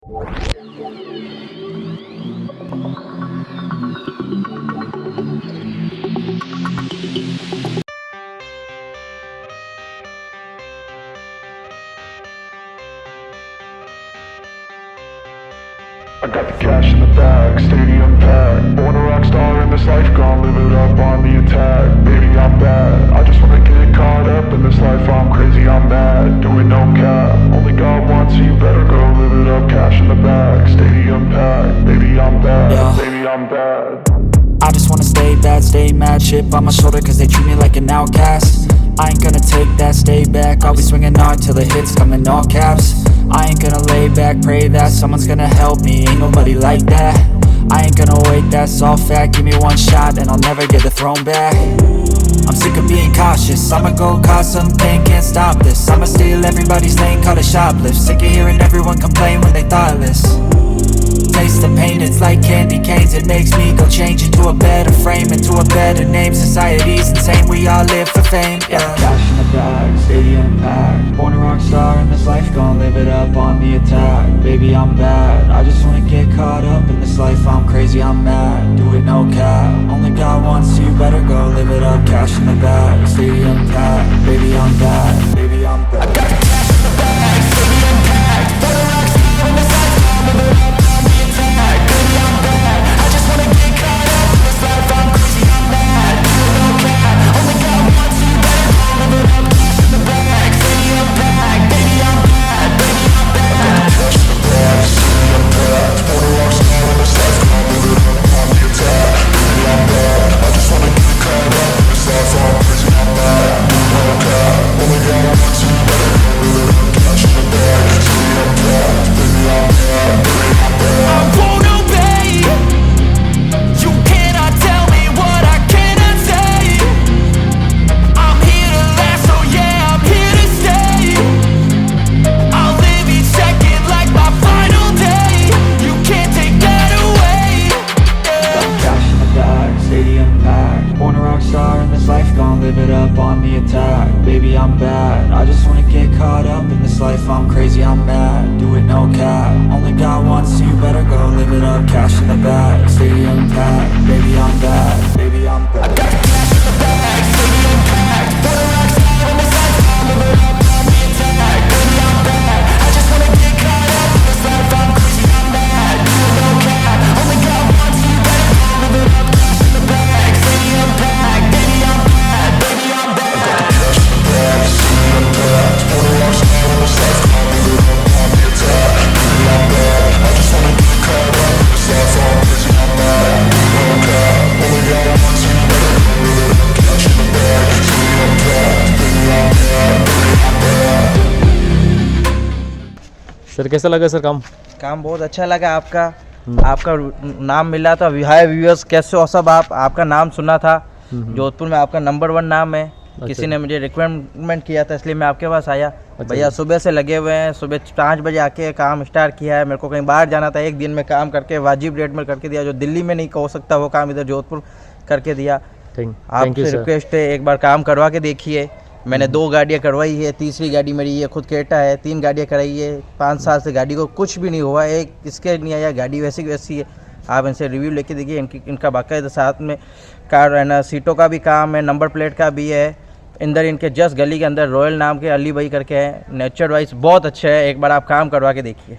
I got the cash in the bag, stadium packed. Born a rock star in this life, gon' live it up on the attack. Baby, I'm bad, I just wanna get caught up in this life. I'm crazy, I'm mad, doing no cap. Only God wants, so you better go live it up. Cash in the bag, stadium packed. Baby, I'm bad, baby, I'm bad. I just wanna stay bad, stay mad. Chip on my shoulder cause they treat me like an outcast. I ain't gonna take that, stay back. I'll be swinging hard till the hits come in all caps. I ain't gonna lay back, pray that someone's gonna help me. Ain't nobody like that. I ain't gonna wait, that's all fact. Give me one shot and I'll never get the throne back. I'm sick of being cautious, I'ma go cause some pain, can't stop this. I'ma steal everybody's lane, call it shoplift. Sick of hearing everyone complain when they thoughtless. Taste the pain, it's like candy canes. It makes me go change into a better frame, into a better name. Society's insane, we all live for fame, yeah. Cash in the bag, stadium packed. Born a rock star in this life, gon' live it up on the attack. Baby, I'm bad, I just wanna get caught up in this life. I'm crazy, I'm mad, do it no cap. Only God wants, so you better go live it up. Cash in the bag, stadium packed. Baby, I'm bad, baby, I'm bad. I got the cash in the bag, stadium packed. Born a rock star in this life, gon' live it up. Sir कैसा लगा sir काम बहुत अच्छा लगा आपका। आपका नाम मिला था। हाय व्यूअर्स, कैसे हो सब आप? आपका नाम सुना था, जोधपुर में आपका नंबर 1 नाम है। किसी ने मुझे रिकमेंड किया था, इसलिए मैं आपके पास आया। भैया सुबह से लगे हुए हैं, सुबह 5 बजे आके काम स्टार्ट किया है। मेरे को कहीं बाहर जाना था, एक दिन में काम करके वाजिब रेट में करके दिया। जो दिल्ली में नहीं हो सकता वो काम इधर जोधपुर करके दिया। आपसे रिक्वेस्ट है, एक बार काम करवा के देखिए। मैंने 2 गाड़ियाँ करवाई है, तीसरी गाड़ी मेरी ये खुद क्रेटा है। 3 गाड़ियाँ कराई है, 5 साल से गाड़ी को कुछ भी नहीं हुआ, एक इसके नहीं आया। गाड़ी वैसी की वैसी है। आप इनसे रिव्यू लेके देखिए। इनका बाकायदा साथ में कार है ना, सीटों का भी काम है, नंबर प्लेट का भी है। इंदर इनके जस्ट गली के अंदर रॉयल नाम के अली भाई करके हैं। नेचर वाइज बहुत अच्छा है, एक बार आप काम करवा के देखिए।